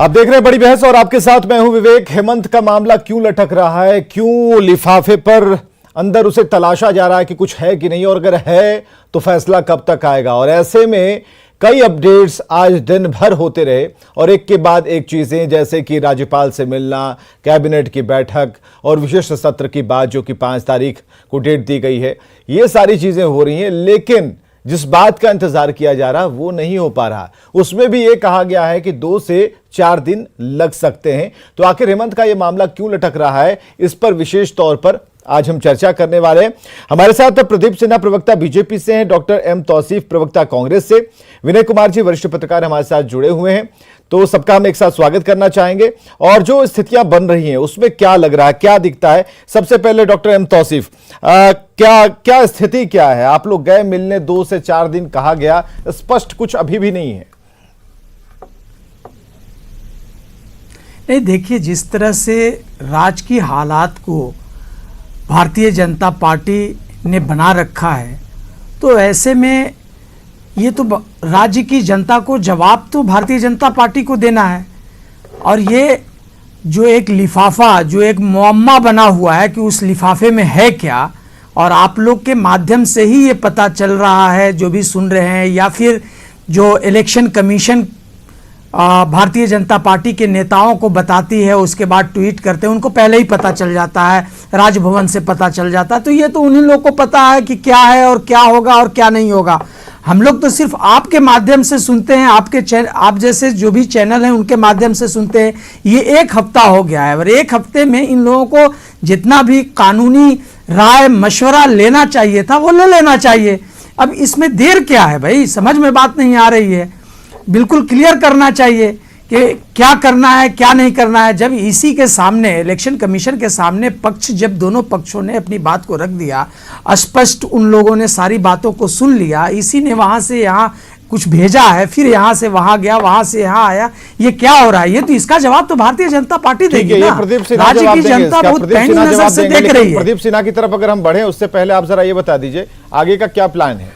आप देख रहे हैं बड़ी बहस और आपके साथ मैं हूं विवेक। हेमंत का मामला क्यों लटक रहा है, क्यों लिफाफे पर अंदर उसे तलाशा जा रहा है कि कुछ है कि नहीं, और अगर है तो फैसला कब तक आएगा। और ऐसे में कई अपडेट्स आज दिन भर होते रहे और एक के बाद एक चीजें, जैसे कि राज्यपाल से मिलना, कैबिनेट की बैठक और विशेष सत्र की बात जो कि 5 तारीख को डेट दी गई है, ये सारी चीजें हो रही हैं। लेकिन जिस बात का इंतजार किया जा रहा वो नहीं हो पा रहा। उसमें भी ये कहा गया है कि 2 से 4 दिन लग सकते हैं। तो आखिर हेमंत का ये मामला क्यों लटक रहा है, इस पर विशेष तौर पर आज हम चर्चा करने वाले हैं। हमारे साथ प्रदीप सिन्हा प्रवक्ता बीजेपी से हैं, डॉक्टर एम तौसीफ प्रवक्ता कांग्रेस से, विनय कुमार जी वरिष्ठ पत्रकार हमारे साथ जुड़े हुए हैं। तो सबका हम एक साथ स्वागत करना चाहेंगे। और जो स्थितियां बन रही हैं उसमें क्या लग रहा है, क्या दिखता है? सबसे पहले डॉक्टर एम तौसीफ, क्या स्थिति क्या है? आप लोग गए मिलने, 2 से 4 दिन कहा गया, स्पष्ट कुछ अभी भी नहीं है। नहीं, देखिए, जिस तरह से राजकीय हालात को भारतीय जनता पार्टी ने बना रखा है, तो ऐसे में ये तो राज्य की जनता को जवाब तो भारतीय जनता पार्टी को देना है। और ये जो एक लिफाफा, जो एक मुअम्मा बना हुआ है कि उस लिफाफे में है क्या, और आप लोग के माध्यम से ही ये पता चल रहा है, जो भी सुन रहे हैं, या फिर जो election commission Bharatiya Janata party के नेताओं को बताती है, उसके बाद ट्वीट करते हैं, उनको पहले ही पता चल जाता है, राजभवन से पता चल जाता है। तो ये तो उन्हीं लोगों को पता है कि क्या है और क्या होगा और क्या नहीं होगा। हम लोग तो सिर्फ आपके माध्यम से सुनते हैं, आप जैसे जो भी चैनल हैं उनके माध्यम से सुनते हैं। ये 1 हफ्ता हो गया है और 1 हफ्ते में इन लोगों को जितना भी कानूनी राय मशवरा लेना चाहिए था वो ले लेना चाहिए। अब इसमें देर क्या है भाई, समझ में बात नहीं आ रही है। बिल्कुल क्लियर करना चाहिए कि क्या करना है, क्या नहीं करना है। जब इसी के सामने, इलेक्शन कमीशन के सामने जब दोनों पक्षों ने अपनी बात को रख दिया, स्पष्ट उन लोगों ने सारी बातों को सुन लिया, इसी ने वहां से यहाँ कुछ भेजा है, फिर यहाँ से वहां गया, वहां से यहाँ आया, ये क्या हो रहा है? ये तो इसका जवाब तो भारतीय जनता पार्टी देगी ना। राज्य की जनता बहुत पैनी नजर से देख रही है। प्रदीप सिन्हा की तरफ अगर हम बढ़े, उससे पहले आप जरा ये बता दीजिए आगे का क्या प्लान है,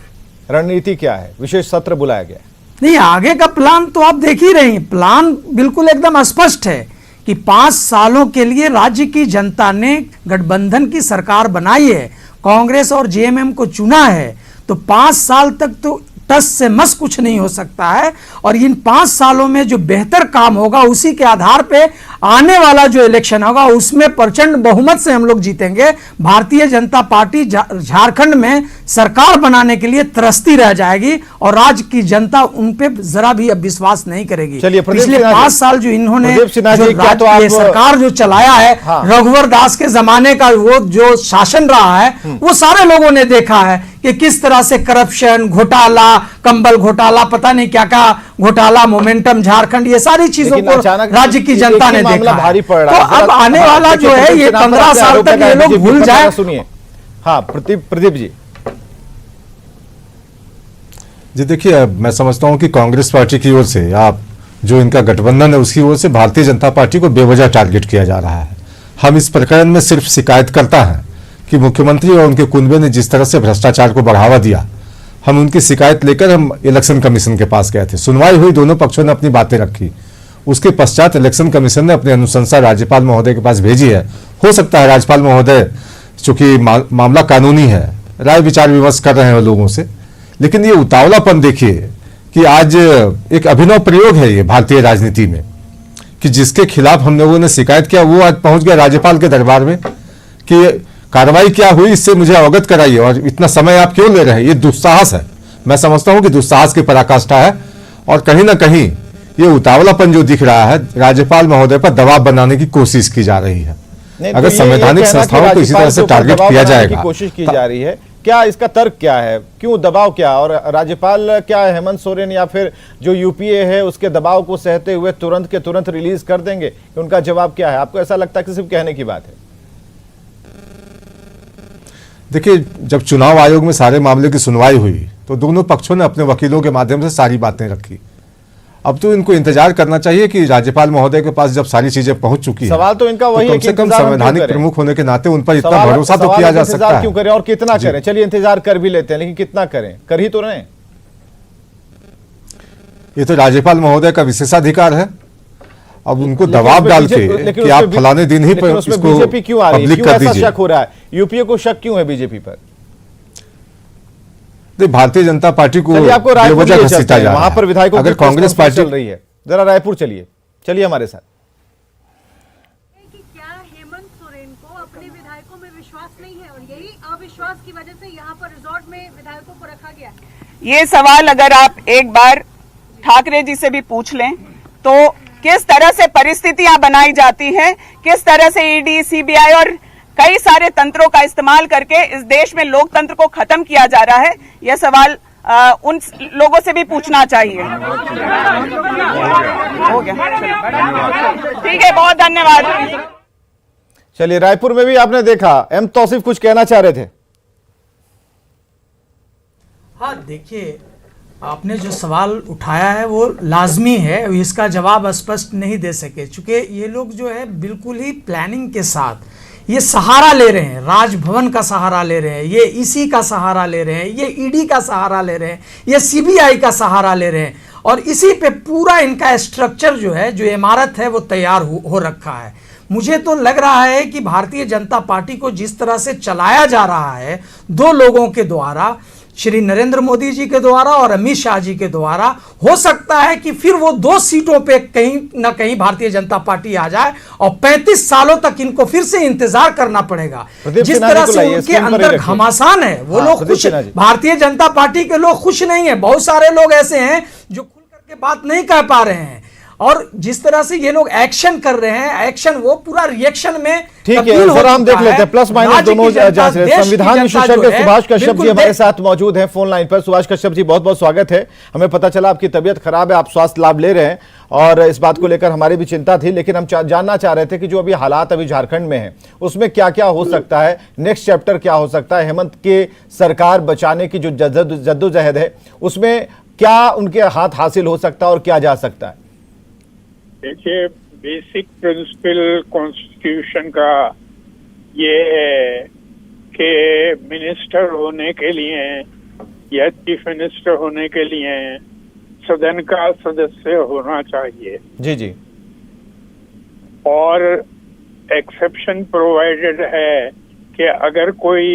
रणनीति क्या है? विशेष सत्र बुलाया गया नहीं, आगे का प्लान तो आप देख ही रहे हैं। प्लान बिल्कुल एकदम स्पष्ट है कि 5 सालों के लिए राज्य की जनता ने गठबंधन की सरकार बनाई है, कांग्रेस और जेएमएम को चुना है, तो 5 साल तक तो टस से मस कुछ नहीं हो सकता है। और इन 5 सालों में जो बेहतर काम होगा, उसी के आधार पे आने वाला जो इलेक्शन होगा उसमें प्रचंड बहुमत से हम लोग जीतेंगे। भारतीय जनता पार्टी झारखंड में सरकार बनाने के लिए तरसती रह जाएगी और राज्य की जनता उन पे जरा भी अब विश्वास नहीं करेगी। पिछले 5 साल जो इन्होंने सरकार जो चलाया है, रघुवर दास के जमाने का वो जो शासन रहा है, वो सारे लोगों ने देखा है कि किस तरह से करप्शन, घोटाला, कंबल घोटाला, पता नहीं क्या क्या घोटाला, मोमेंटम झारखंड, ये सारी चीजों को राज्य की जनता ने देखा है। तो अब आने वाला जो है ये 15 साल तक ये लोग भूल जाए। सुनिए, हाँ प्रदीप जी देखिए, मैं समझता हूं कि कांग्रेस पार्टी की ओर से, आप जो इनका गठबंधन है उसकी ओर से भारतीय जनता पार्टी को बेवजह टारगेट किया जा रहा है। हम इस प्रकरण में सिर्फ शिकायत करता है कि मुख्यमंत्री और उनके कुनबे ने जिस तरह से भ्रष्टाचार को बढ़ावा दिया, हम उनकी शिकायत लेकर हम इलेक्शन कमीशन के पास गए थे। सुनवाई हुई, दोनों पक्षों ने अपनी बातें रखी। उसके पश्चात इलेक्शन कमीशन ने अपनी अनुशंसा राज्यपाल महोदय के पास भेजी है। हो सकता है राज्यपाल महोदय, चूंकि मामला कानूनी है, राय विचार विमर्श कर रहे हैं लोगों से, लेकिन ये उतावलापन देखिए कि आज एक अभिनव प्रयोग है ये भारतीय राजनीति में कि जिसके खिलाफ हम लोगों ने शिकायत किया वो आज पहुंच गया राज्यपाल के दरबार में कि कार्रवाई क्या हुई, इससे मुझे अवगत कराइए, और इतना समय आप क्यों ले रहे हैं? ये दुस्साहस है। मैं समझता हूं कि दुस्साहस की पराकाष्ठा है और कहीं ना कहीं ये उतावलापन जो दिख रहा है, राज्यपाल महोदय पर दबाव बनाने की कोशिश की जा रही है। अगर संवैधानिक संस्थाओं को इसी तरह से टारगेट किया जाएगा, कोशिश की जा रही है, क्या इसका तर्क क्या है? क्यों दबाव क्या? और राज्यपाल क्या हेमंत सोरेन या फिर जो यूपीए है उसके दबाव को सहते हुए तुरंत के तुरंत रिलीज कर देंगे? उनका जवाब क्या है? आपको ऐसा लगता है कि सिर्फ कहने की बात है? देखिए, जब चुनाव आयोग में सारे मामले की सुनवाई हुई तो दोनों पक्षों ने अपने वकीलों के माध्यम से सारी बातें रखी। अब तो इनको इंतजार करना चाहिए कि राज्यपाल महोदय के पास जब सारी चीजें पहुंच चुकी है, सवाल तो इनका वही है कि कम से कम संवैधानिक प्रमुख होने के नाते उन पर इतना भरोसा तो किया जा सकता है। क्यों करें और कितना करें? चलिए इंतजार कर भी लेते हैं, लेकिन कितना करें? कर ही तो रहे। ये तो राज्यपाल महोदय का विशेषाधिकार है। अब उनको लेकिन दबाव उसमें डाल बीजेपी- के लेकिन कि उसमें आप फलाने दिन ही लेकिन पर उसमें इसको बीजेपी क्यों आ रही है? पब्लिक क्यों कर ऐसा दीजिए। शक हो रहा है? यूपीए को शक क्यों है बीजेपी पर? नहीं, भारतीय जनता पार्टी को चलिए आपको रायपुर बेवजह लिए घसीटा चलते हैं। जा रहा वहां है। पर विधायकों अगर की प्रेस कांग्रेस कॉन्फ्रेंस पार्टी चल रही है, जरा रायपुर चलिए हमारे साथ। कि क्या हेमंत सोरेन को अपने विधायकों में विश्वास नहीं है और यही अविश्वास की वजह से यहाँ पर रिजॉर्ट में विधायकों को रखा गया है? ये सवाल अगर आप एक बार ठाकरे जी से भी पूछ लें तो किस तरह से परिस्थितियां बनाई जाती हैं, किस तरह से ईडी, सीबीआई और कई सारे तंत्रों का इस्तेमाल करके इस देश में लोकतंत्र को खत्म किया जा रहा है, यह सवाल उन लोगों से भी पूछना चाहिए। हो गया, ठीक है, बहुत धन्यवाद। चलिए, रायपुर में भी आपने देखा एम तौसीफ कुछ कहना चाह रहे थे। हाँ, देखिए, आपने जो सवाल उठाया है वो लाजमी है, इसका जवाब स्पष्ट नहीं दे सके, चूंकि ये लोग जो है बिल्कुल ही प्लानिंग के साथ ये सहारा ले रहे हैं, राजभवन का सहारा ले रहे हैं, ये ईसी का सहारा ले रहे हैं, ये ईडी का सहारा ले रहे हैं, ये सीबीआई का सहारा ले रहे हैं, और इसी पे पूरा इनका स्ट्रक्चर जो है, जो इमारत है वो तैयार हो रखा है। मुझे तो लग रहा है कि भारतीय जनता पार्टी को जिस तरह से चलाया जा रहा है दो लोगों के द्वारा, श्री नरेंद्र मोदी जी के द्वारा और अमित शाह जी के द्वारा, हो सकता है कि फिर वो 2 सीटों पे कहीं ना कहीं भारतीय जनता पार्टी आ जाए और 35 सालों तक इनको फिर से इंतजार करना पड़ेगा। जिस तरह से उनके अंदर घमासान है, वो लोग खुश, भारतीय जनता पार्टी के लोग खुश नहीं है। बहुत सारे लोग ऐसे हैं जो खुल करके बात नहीं कह पा रहे हैं, और जिस तरह से ये लोग एक्शन कर रहे हैं, एक्शन वो पूरा रिएक्शन में ठीक है, सर हम देख लेते हैं प्लस माइनस दोनों जांच रहे। संविधान विशेषज्ञ सुभाष कश्यप जी हमारे साथ मौजूद हैं फोन लाइन पर। सुभाष कश्यप जी, बहुत बहुत स्वागत है। हमें पता चला आपकी तबीयत खराब है, आप स्वास्थ्य लाभ ले रहे हैं, और इस बात को लेकर हमारी भी चिंता थी, लेकिन हम जानना चाह रहे थे कि जो अभी हालात अभी झारखंड में है उसमें क्या क्या हो सकता है, नेक्स्ट चैप्टर क्या हो सकता है, हेमंत के सरकार बचाने की जो जद्दोजहद है उसमें क्या उनके हाथ हासिल हो सकता है और क्या जा सकता है? देखिए, बेसिक प्रिंसिपल कॉन्स्टिट्यूशन का ये है कि मिनिस्टर होने के लिए या चीफ मिनिस्टर होने के लिए सदन का सदस्य होना चाहिए। जी जी। और एक्सेप्शन प्रोवाइडेड है कि अगर कोई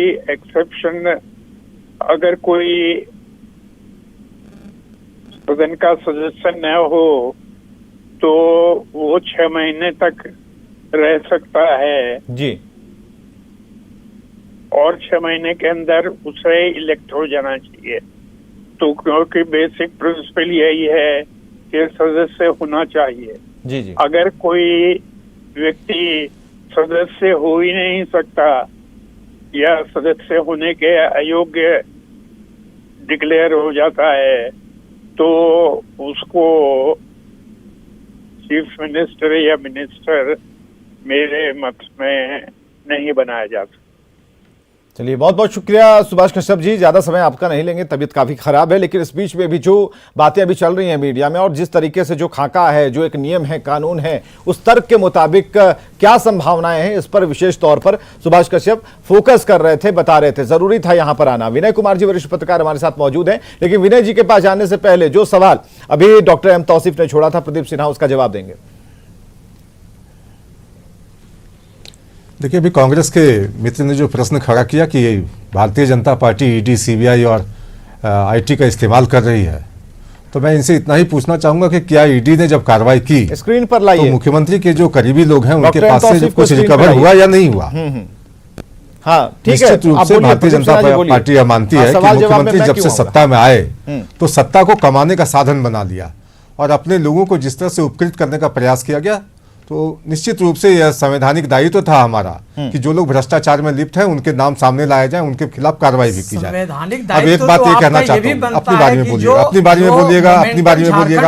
सदन का सदस्य न हो तो वो 6 महीने तक रह सकता है जी, और 6 महीने के अंदर उसे इलेक्ट हो जाना चाहिए। तो क्योंकि बेसिक प्रिंसिपल यही है कि सदस्य होना चाहिए। जी जी। अगर कोई व्यक्ति सदस्य हो ही नहीं सकता या सदस्य होने के अयोग्य डिक्लेयर हो जाता है तो उसको चीफ मिनिस्टर या मिनिस्टर मेरे मत में नहीं बनाया जा सकता। चलिए, बहुत बहुत शुक्रिया सुभाष कश्यप जी, ज्यादा समय आपका नहीं लेंगे, तबीयत काफी खराब है, लेकिन इस बीच में भी जो बातें अभी चल रही हैं मीडिया में और जिस तरीके से जो खाका है, जो एक नियम है, कानून है, उस तर्क के मुताबिक क्या संभावनाएं हैं, इस पर विशेष तौर पर सुभाष कश्यप फोकस कर रहे थे, बता रहे थे। जरूरी था यहां पर आना। विनय कुमार जी वरिष्ठ पत्रकार हमारे साथ मौजूद हैं, लेकिन विनय जी के पास जाने से पहले जो सवाल अभी डॉक्टर एम तौसीफ ने छोड़ा था, प्रदीप सिन्हा उसका जवाब देंगे। देखिए, अभी कांग्रेस के मित्र ने जो प्रश्न खड़ा किया कि Bharatiya Janata party ED, CBI और आईटी का इस्तेमाल कर रही है, तो मैं इनसे इतना ही पूछना चाहूंगा कि क्या ईडी ने जब कार्रवाई की स्क्रीन पर लाइए, तो मुख्यमंत्री के जो करीबी लोग हैं उनके डॉक्टर पास से तौसीफ को कुछ स्क्रीन रिकवर पर हुआ या नहीं हुआ? हाँ ठीक है, निश्चित रूप आप से बोलिए, भारतीय प्रदीप जनता सिन्हा जी बोलिए। पार्टी यह मानती हाँ, है कि सवाल जवाब में मुख्यमंत्री मैं जब क्यों से आऊंगा? सत्ता में आए तो सत्ता को कमाने का साधन बना लिया और अपने लोगों को जिस तरह से उपकृत करने का प्रयास किया गया, तो निश्चित रूप से यह संवैधानिक दायित्व था हमारा कि जो लोग भ्रष्टाचार में लिप्त हैं उनके नाम सामने लाए जाए, उनके खिलाफ कार्रवाई भी की जाए। संवैधानिक अब एक बात ये कहना चाहता हूँ, अपनी बारी में बोलिएगा, अपनी बारी में बोलिएगा, अपनी बारी में बोलिएगा।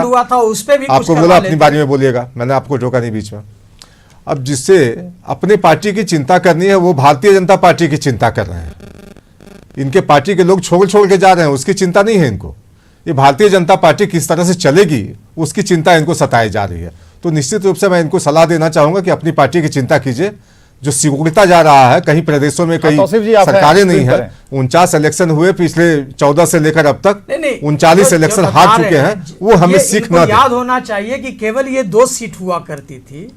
आपको बोला अपनी बारी में बोलिएगा, मैंने आपको रोका नहीं बीच में। अब जिससे अपने पार्टी की चिंता करनी है वो भारतीय जनता पार्टी की चिंता कर रहे हैं। इनके पार्टी के लोग छोड़ के जा रहे हैं, उसकी चिंता नहीं है इनको। ये भारतीय जनता पार्टी किस तरह से चलेगी उसकी चिंता इनको सताई जा रही है। तो निश्चित रूप से मैं इनको सलाह देना चाहूंगा कि अपनी पार्टी की चिंता कीजिए, जो सिकुड़ता जा रहा है, कहीं प्रदेशों में कई तौसीफ जी, आप हैं, सरकारें नहीं स्क्रीन पर है। 49 इलेक्शन हुए पिछले 14 से लेकर अब तक, नहीं, 39 जो इलेक्शन बता हार रहे चुके हैं, वो हमें ये सीख इनको ना दे। याद होना चाहिए कि केवल ये 2 सीट हुआ करती थी,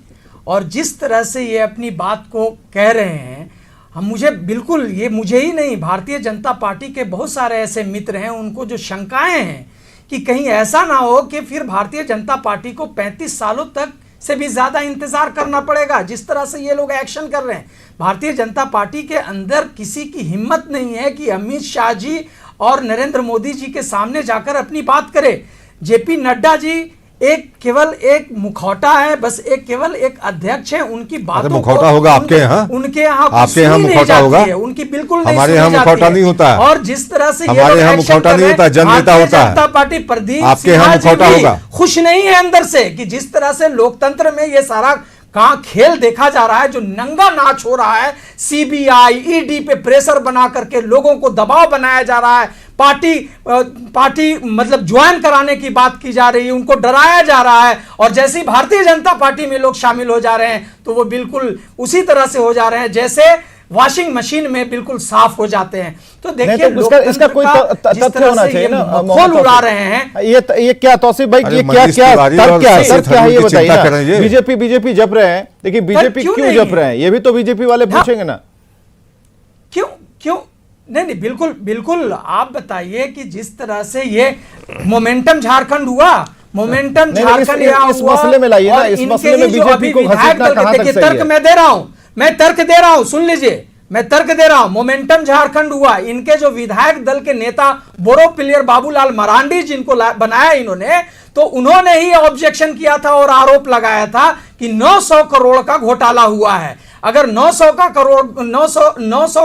और जिस तरह से ये अपनी बात को कह रहे हैं, हम मुझे बिल्कुल, ये मुझे ही नहीं, भारतीय जनता पार्टी के बहुत सारे ऐसे मित्र हैं, उनको जो शंकाएं हैं कि कहीं ऐसा ना हो कि फिर भारतीय जनता पार्टी को 35 सालों तक से भी ज्यादा इंतजार करना पड़ेगा। जिस तरह से ये लोग एक्शन कर रहे हैं, भारतीय जनता पार्टी के अंदर किसी की हिम्मत नहीं है कि अमित शाह जी और नरेंद्र मोदी जी के सामने जाकर अपनी बात करे। जेपी नड्डा जी केवल एक मुखौटा है, बस केवल एक अध्यक्ष है, उनकी बातों मुखौटा होगा आपके यहाँ, उनके यहाँ आपके यहाँ मुखौटा होगा, उनकी बिल्कुल नहीं हमारे यहाँ मुखौटा नहीं होता है। और जिस तरह से हमारे यहाँ मुखौटा नहीं होता, जननेता होता है। जनता पार्टी प्रदीप आपके यहाँ सिन्हा जी मुखौटा भी होगा। खुश नहीं है अंदर से कि जिस तरह से लोकतंत्र में ये सारा कहाँ खेल देखा जा रहा है, जो नंगा नाच हो रहा है, सीबीआई ईडी पे प्रेशर बना करके लोगों को दबाव बनाया जा रहा है, पार्टी मतलब ज्वाइन कराने की बात की जा रही है, उनको डराया जा रहा है, और जैसे ही भारतीय जनता पार्टी में लोग शामिल हो जा रहे हैं तो वो बिल्कुल उसी तरह से हो जा रहे हैं जैसे वॉशिंग मशीन में बिल्कुल साफ हो जाते हैं। तो देखिए इसका कोई तथ्य होना चाहिए ना, खोल उड़ा रहे हैं। ये क्या तौसीफ भाई, ये क्या तर्क क्या है ये बताइए ना। बीजेपी जप रहे हैं, देखिए बीजेपी क्यों जप रहे हैं, ये भी तो बीजेपी वाले पूछेंगे ना। क्यों नहीं, बिल्कुल आप बताइए कि जिस तरह से ये मोमेंटम झारखंड हुआ, मोमेंटम झारखंड इस मसले में लाइए ना, इस मसले में बीजेपी को घसीटना कहां तक सही है। तर्क मैं तर्क दे रहा हूं, सुन लीजिए, मैं तर्क दे रहा हूं। मोमेंटम झारखंड हुआ, इनके जो विधायक दल के नेता बोरो प्लेयर बाबूलाल मरांडी जिनको बनाया इन्होंने, तो उन्होंने ही ऑब्जेक्शन किया था और आरोप लगाया था कि 900 करोड़ का घोटाला हुआ है। अगर 900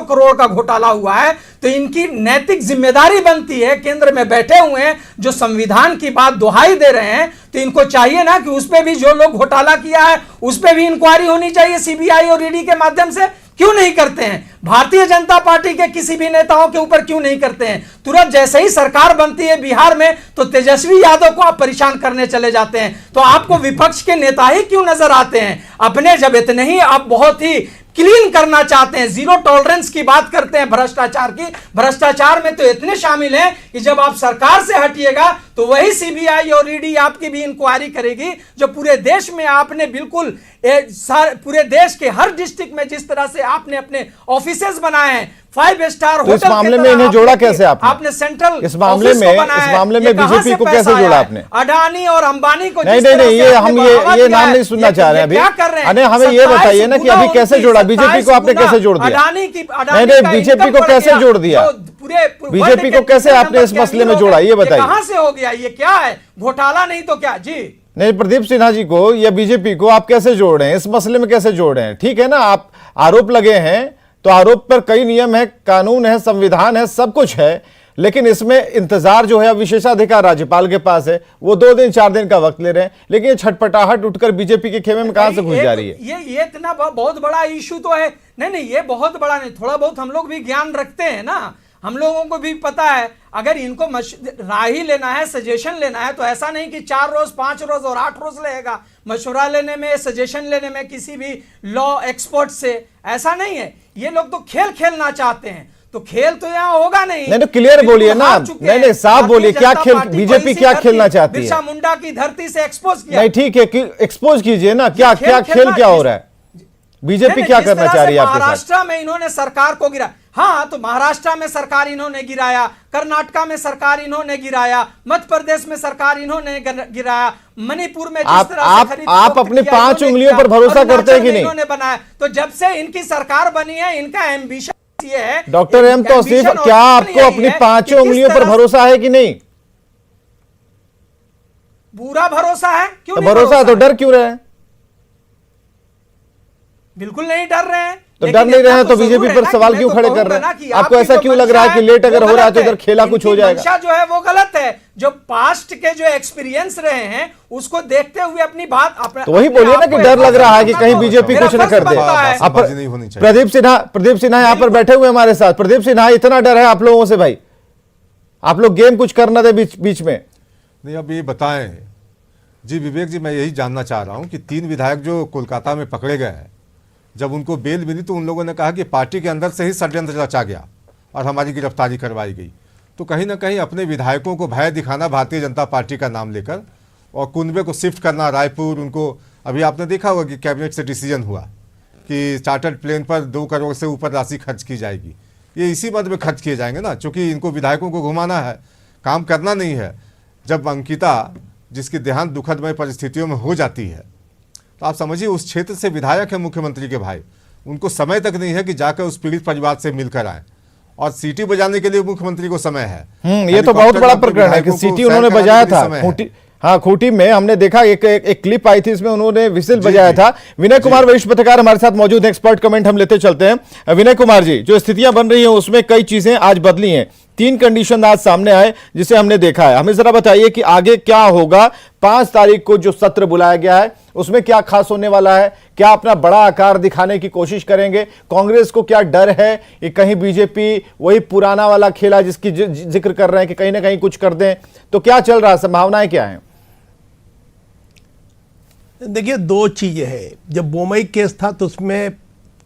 करोड़ का घोटाला हुआ है तो इनकी नैतिक जिम्मेदारी बनती है, केंद्र में बैठे हुए हैं जो संविधान की बात दुहाई दे रहे हैं, तो इनको चाहिए ना कि उस पे भी जो लोग घोटाला किया है उस पे भी इंक्वायरी होनी चाहिए सीबीआई और ईडी के माध्यम से। क्यों नहीं करते हैं? भारतीय जनता पार्टी के किसी भी नेताओं के ऊपर क्यों नहीं करते हैं? तुरंत जैसे ही सरकार बनती है बिहार में तो तेजस्वी यादव को आप परेशान करने चले जाते हैं। तो आपको विपक्ष के नेता ही क्यों नजर आते हैं? अपने जब इतने ही आप बहुत ही क्लीन करना चाहते हैं, जीरो टॉलरेंस की बात करते हैं भ्रष्टाचार की, भ्रष्टाचार में तो इतने शामिल हैं कि जब आप सरकार से हटिएगा तो वही सीबीआई और ईडी आपकी भी इंक्वायरी करेगी, जो पूरे देश में आपने बिल्कुल पूरे देश के हर डिस्ट्रिक्ट में जिस तरह से आपने अपने ऑफिसेज बनाए हैं, 5 स्टार होटल, इस मामले में इन्हें जोड़ा कैसे आपने सेंट्रल इस मामले में बीजेपी को कैसे जोड़ा आपने? अडानी और अंबानी को नहीं, ये हम ये नाम नहीं सुनना चाह रहे हैं अभी। क्या कर रहे हैं? हमें ये बताइए ना कि अभी कैसे जोड़ा, बीजेपी को आपने कैसे जोड़ दिया? नहीं, बीजेपी को कैसे जोड़ दिया? बीजेपी को कैसे आपने इस मसले में जोड़ा, ये बताइए। कहां से हो गया? ये क्या है? घोटाला नहीं तो क्या जी? नहीं, प्रदीप सिन्हा जी को या बीजेपी को आप कैसे जोड़ रहे हैं, इस मसले में कैसे जोड़ रहे हैं? ठीक है ना, आप आरोप लगे हैं तो आरोप पर कई नियम है, कानून है, संविधान है, सब कुछ है, लेकिन इसमें इंतजार जो है विशेषाधिकार राज्यपाल के पास है, वो 2 दिन 4 दिन का वक्त ले रहे हैं, लेकिन ये छटपटाहट उठकर बीजेपी के खेमे में कहां से घुस जा रही है? ये इतना बहुत बड़ा इशू तो है नहीं, ये बहुत बड़ा नहीं, थोड़ा बहुत हम लोग भी ज्ञान रखते हैं ना, हम लोगों को भी पता है। अगर इनको राय लेना है, सजेशन लेना है, तो ऐसा नहीं कि 4 रोज 5 रोज और 8 रोज लगेगा मशवरा लेने में, सजेशन लेने में किसी भी लॉ एक्सपर्ट से, ऐसा नहीं है। ये लोग तो खेल खेलना चाहते हैं, तो खेल तो यहाँ होगा नहीं। तो क्लियर बोलिए ना, नहीं साफ बोलिए, क्या खेल, बीजेपी क्या खेलना चाहती है? बिरसा मुंडा की धरती से एक्सपोज किया। नहीं ठीक है, एक्सपोज कीजिए ना, क्या खेल क्या हो रहा है? बीजेपी क्या करना चाह रही है आपके साथ? महाराष्ट्र में इन्होंने सरकार को गिरा, हाँ, तो महाराष्ट्र में सरकार इन्होंने गिराया, कर्नाटका में सरकार इन्होंने गिराया, मध्य प्रदेश में सरकार इन्होंने गिराया, मणिपुर में जिस तरह से आप अपने 5 उंगलियों पर भरोसा करते हैं कि नहीं? इन्होंने बनाया, तो जब से इनकी सरकार बनी है इनका एम्बिशन ये है। डॉक्टर एम तौसीफ, क्या आपको अपनी 5 उंगलियों पर भरोसा है कि नहीं? पूरा भरोसा है। क्यों भरोसा है तो डर क्यों रहे हैं? बिल्कुल नहीं डर रहे हैं। तो डर नहीं रहे हैं तो बीजेपी पर सवाल क्यों खड़े कर रहे हैं? आपको ऐसा क्यों लग रहा है कि लेट अगर हो रहा है तो इधर खेला कुछ हो जाएगा? मंशा जो है वो गलत है। जो पास्ट के जो एक्सपीरियंस रहे हैं उसको देखते हुए अपनी बात तो वही बोलिए ना कि डर लग रहा है कि कहीं बीजेपी कुछ न कर दे। प्रदीप सिन्हा यहाँ पर बैठे हुए हमारे साथ। प्रदीप सिन्हा, इतना डर है आप लोगों से भाई? आप लोग गेम कुछ करना दे बीच में? नहीं, अब ये बताएं जी विवेक जी, मैं यही जानना चाह रहा हूं कि 3 विधायक जो कोलकाता में पकड़े गए हैं जब उनको बेल मिली तो उन लोगों ने कहा कि पार्टी के अंदर से ही षड्यंत्र रचा गया और हमारी गिरफ्तारी करवाई गई। तो कहीं ना कहीं अपने विधायकों को भय दिखाना भारतीय जनता पार्टी का नाम लेकर और कुनबे को शिफ्ट करना रायपुर, उनको अभी आपने देखा होगा कि कैबिनेट से डिसीजन हुआ कि चार्टर्ड प्लेन पर 2 करोड़ से ऊपर राशि खर्च की जाएगी। ये इसी मद में खर्च किए जाएंगे ना, क्योंकि इनको विधायकों को घुमाना है, काम करना नहीं है। जब अंकिता जिसकी देहांत दुखदमय परिस्थितियों में हो जाती है तो आप समझिए उस क्षेत्र से विधायक है मुख्यमंत्री के भाई, उनको समय तक नहीं है कि जाकर उस पीड़ित परिवार से मिलकर आए, और सीटी बजाने के लिए मुख्यमंत्री को समय है। ये तो बहुत बड़ा प्रकरण है कि सीटी उन्होंने बजाया था खूंटी, हाँ खूंटी में हमने देखा एक क्लिप आई थी, इसमें उन्होंने विसिल बजाया था। विनय कुमार वरिष्ठ पत्रकार हमारे साथ मौजूद हैं, एक्सपर्ट कमेंट हम लेते चलते हैं। विनय कुमार जी, जो स्थितियां बन रही हैं उसमें कई चीजें आज बदली हैं, 3 कंडीशन आज सामने आए जिसे हमने देखा है। हमें जरा बताइए कि आगे क्या होगा। 5 तारीख को जो सत्र बुलाया गया है उसमें क्या खास होने वाला है? क्या अपना बड़ा आकार दिखाने की कोशिश करेंगे? कांग्रेस को क्या डर है कि कहीं बीजेपी वही पुराना वाला खेला जिसकी जिक्र कर रहे हैं कि कहीं ना कहीं कुछ कर दें? तो क्या चल रहा है, संभावनाएं क्या हैं? देखिए, 2 चीजें हैं। जब बोमई केस था तो उसमें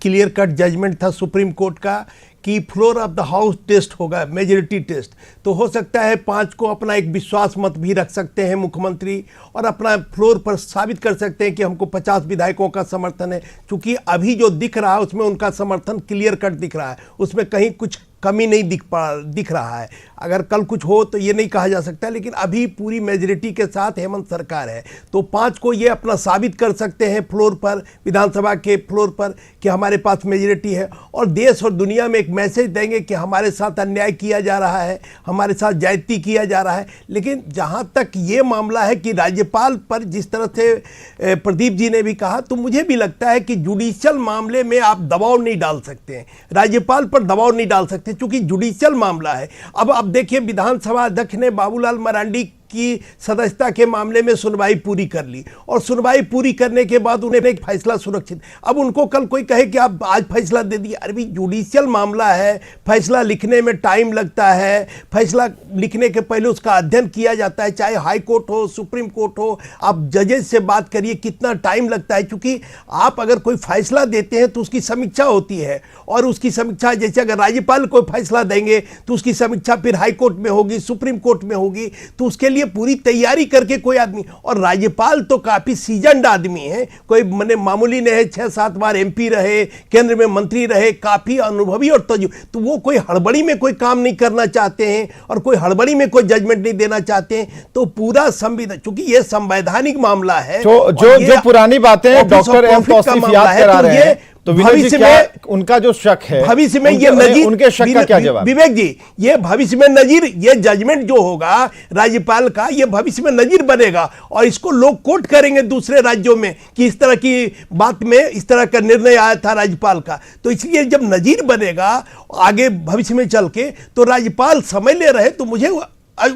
क्लियर कट जजमेंट था सुप्रीम कोर्ट का कि floor of the house test होगा, मेजॉरिटी टेस्ट। तो हो सकता है 5 को अपना एक विश्वास मत भी रख सकते हैं मुख्यमंत्री और अपना फ्लोर पर साबित कर सकते हैं कि हमको 50 विधायकों का समर्थन है। क्योंकि अभी जो दिख रहा है उसमें उनका समर्थन क्लियर कट दिख रहा है, उसमें कहीं कुछ कमी नहीं दिख रहा है। अगर कल कुछ हो तो ये नहीं कहा जा सकता, लेकिन अभी पूरी मेजॉरिटी के साथ हेमंत सरकार है। तो 5 को ये अपना साबित कर सकते हैं फ्लोर पर, विधानसभा के फ्लोर पर, कि हमारे पास मेजॉरिटी है, और देश और दुनिया में एक मैसेज देंगे कि हमारे साथ अन्याय किया जा रहा है, हमारे साथ ज्यादती किया जा रहा है। लेकिन जहाँ तक ये मामला है कि राज्यपाल पर जिस तरह से प्रदीप जी ने भी कहा, तो मुझे भी लगता है कि जुडिशियल मामले में आप दबाव नहीं डाल सकते हैं, राज्यपाल पर दबाव नहीं डाल सकते, क्योंकि जुडिशियल मामला है। अब देखिए, विधानसभा अध्यक्ष ने बाबूलाल मरांडी की सदस्यता के मामले में सुनवाई पूरी कर ली, और सुनवाई पूरी करने के बाद उन्हें एक फैसला सुरक्षित। अब उनको कल कोई कहे कि आप आज फैसला दे दिए, अरे भाई जुडिशियल मामला है, फैसला लिखने में टाइम लगता है, फैसला लिखने के पहले उसका अध्ययन किया जाता है, चाहे हाई कोर्ट हो, सुप्रीम कोर्ट हो, आप जजेस से बात करिए कितना टाइम लगता है। क्योंकि आप अगर कोई फैसला देते हैं तो उसकी समीक्षा होती है, और उसकी समीक्षा, जैसे अगर राज्यपाल कोई फैसला देंगे तो उसकी समीक्षा फिर हाई कोर्ट में होगी, सुप्रीम कोर्ट में होगी, तो उसके लिए पूरी तैयारी करके कोई आदमी, और राज्यपाल तो काफी सीजन्ड आदमी है, कोई मैंने मामूली नहीं है, 6-7 बार एमपी रहे, केंद्र में मंत्री रहे, काफी अनुभवी और तजुर्बा, तो वो कोई हड़बड़ी में कोई काम नहीं करना चाहते हैं और कोई हड़बड़ी में कोई जजमेंट नहीं देना चाहते हैं। तो पूरा संविधान, क्योंकि ये संवैधानिक मामला है, जो पुरानी बातें डॉक्टर एम तौसीफ याद करा रहे हैं, तो भविष्य में उनका जो शक है, भविष्य में ये नजीर, उनके शक का क्या जवाब? विवेक जी, ये भविष्य में नजीर, ये जजमेंट जो होगा राज्यपाल का, ये भविष्य में नजीर बनेगा, और इसको लोग कोट करेंगे दूसरे राज्यों में कि इस तरह की बात में इस तरह का निर्णय आया था राज्यपाल का। तो इसलिए जब नजीर बनेगा आगे भविष्य में चल के, तो राज्यपाल समय ले रहे, तो मुझे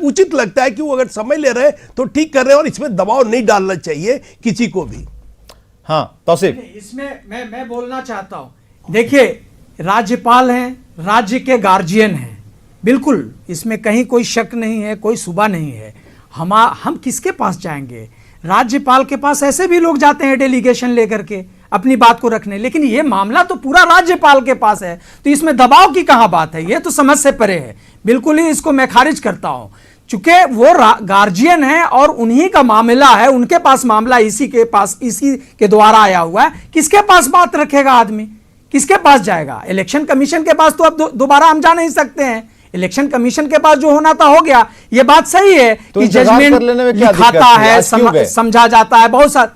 उचित लगता है कि वो अगर समय ले रहे तो ठीक कर रहे हैं, और इसमें दबाव नहीं डालना चाहिए किसी को भी। हाँ तौसीफ, इसमें मैं बोलना चाहता हूं, देखिए राज्यपाल हैं, राज्य के गार्जियन हैं, बिल्कुल इसमें कहीं कोई शक नहीं है, कोई शुबा नहीं है। हम किसके पास जाएंगे? राज्यपाल के पास ऐसे भी लोग जाते हैं डेलीगेशन लेकर के अपनी बात को रखने, लेकिन ये मामला तो पूरा राज्यपाल के पास है, तो इसमें दबाव की कहां बात है? ये तो समझ से परे है, बिल्कुल ही इसको मैं खारिज करता हूं। चूंकि वो गार्जियन है और उन्हीं का मामला है, उनके पास मामला इसी के द्वारा आया हुआ है, किसके पास बात रखेगा आदमी? किसके पास जाएगा? इलेक्शन कमीशन के पास तो अब दोबारा हम जा नहीं सकते हैं। इलेक्शन कमीशन के पास जो होना था हो गया। ये बात सही है तो कि जजमेंट लिखाता है, समझा जाता है, बहुत सारा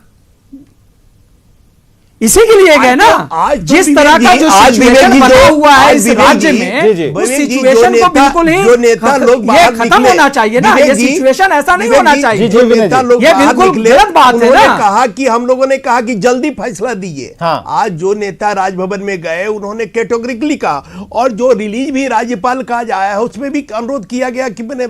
इसी के लिए गए ना। जिस तरह का जो सिचुएशन बना हुआ है इस राज्य में, उस सिचुएशन को बिल्कुल ही ये खत्म होना चाहिए ना। ये सिचुएशन ऐसा नहीं होना चाहिए। ये बिल्कुल गलत बात है ना। कहा कि हम लोगों ने कहा कि जल्दी फैसला दीजिए। आज जो नेता राजभवन में गए उन्होंने कैटेगोरिकली कहा, और जो रिलीज भी राज्यपाल का आज आया है उसमें भी अनुरोध किया गया कि मैंने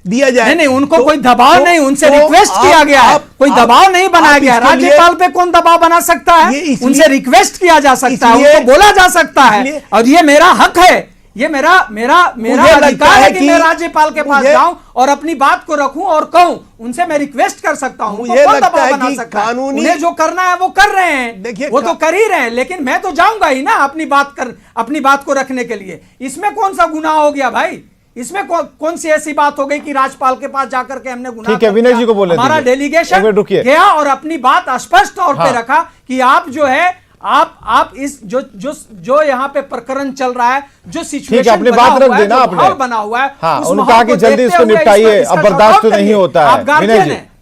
दिया जाए। नहीं, उनको कोई दबाव नहीं, उनसे रिक्वेस्ट किया गया है, कोई दबाव नहीं बनाया गया। राज्यपाल पे कौन दबाव बना सकता है? उनसे रिक्वेस्ट किया जा सकता है, उनको बोला जा सकता है, और ये मेरा हक है ये मेरा मेरा मेरा मुझे लगता अधिकार है है कि कि मैं राज्यपाल के पास मुझे- जाऊं और अपनी बात को रखूं और कहूं, उनसे मैं रिक्वेस्ट कर सकता हूं। मुझे उनको कौन लगता दबाव है बना कि सकता है? कानूनी- उन्हें जो करना है वो कर रहे हैं, देखिए, वो तो कर ही रहे हैं, लेकिन मैं तो जाऊंगा ही ना अपनी बात को रखने के लिए। इसमें कौन सा गुनाह हो गया भाई? इसमें कौन सी ऐसी बात हो गई कि राज्यपाल के पास जाकर के हमने गुनाह ठीक है, कर विनय दिया? जी को बोलने हमारा दीजिए। एक डेलीगेशन मिनट रुकिए। गया और अपनी बात स्पष्ट तौर पे हाँ। रखा कि आप जो है आप इस जो यहाँ पे प्रकरण चल रहा है, जो सिचुएशन ठीक है, अपनी बना बात रख हुआ है, देना जो आपने। माहौल बना हुआ है, हाँ, उस उन्होंने माहौल कहा कि को जल्दी देखते इसको हुए निपटाइए, इसका अब बर्दाश्त तो शॉर्ट आउट नहीं करिए। होता है। आप गार्जियन विनय जी। हैं।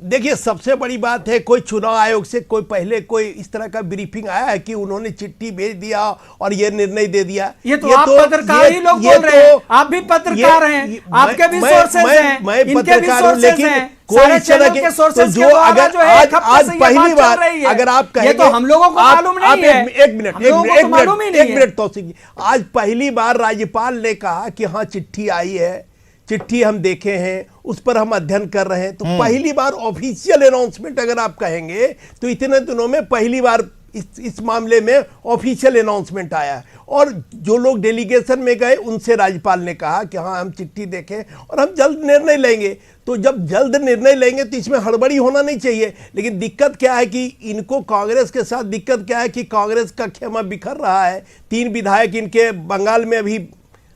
देखिए, सबसे बड़ी बात है, कोई चुनाव आयोग से पहले कोई इस तरह का ब्रीफिंग आया है कि उन्होंने चिट्ठी भेज दिया और ये निर्णय दे दिया? ये तो आप पत्रकार ही लोग बोल रहे हैं, आप भी पत्रकार हैं, आपके भी सोर्सेज हैं, मैं इनके भी पत्रकार हूं, सोर्सेज लेकिन हैं, कोई सारे इस तरह चैनल के के तो सोर्सेज जो के द्वारा अगर जो है आज एक हफ्ते आज से ये पहली बात चल बार रही है। अगर आप ये कहेंगे, तो हम लोगों को मालूम नहीं है। एक मिनट हम लोगों को तो मालूम ही नहीं एक है। मिनट तौसीफ जी, आज पहली बार राज्यपाल ने कहा कि हाँ चिट्ठी आई है, चिट्ठी हम देखे हैं, उस पर हम अध्ययन कर रहे हैं। तो पहली बार ऑफिशियल अनाउंसमेंट अगर आप कहेंगे तो इतने दिनों में पहली बार इस मामले में ऑफिशियल अनाउंसमेंट आया है। और जो लोग डेलीगेशन में गए उनसे राज्यपाल ने कहा कि हाँ हम चिट्ठी देखें और हम जल्द निर्णय लेंगे। तो जब जल्द निर्णय लेंगे तो इसमें हड़बड़ी होना नहीं चाहिए। लेकिन दिक्कत क्या है कि इनको कांग्रेस के साथ दिक्कत क्या है कि कांग्रेस का खेमा बिखर रहा है। 3 विधायक इनके बंगाल में अभी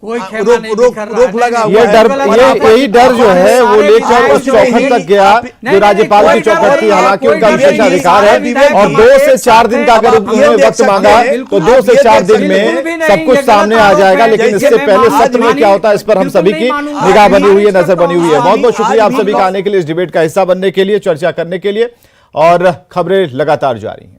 कोई खेमा नहीं बिखर रहा रोक है। लगा नहीं, हुआ ये है। डर यही डर जो है वो लेकर उस चौखट तक गया जो राज्यपाल की चौखट थी। हालांकि उनका विशेष अधिकार है और 2 से 4 दिन का अगर उन्होंने वक्त मांगा तो 2 से 4 दिन में सब कुछ सामने आ जाएगा। लेकिन इससे पहले सत्र में क्या होता है इस पर हम सभी की निगाह बनी हुई है, नजर बनी हुई है। बहुत बहुत शुक्रिया आप सभी का आने के लिए, इस डिबेट का हिस्सा बनने के लिए, चर्चा करने के लिए। और खबरें लगातार जारी हैं।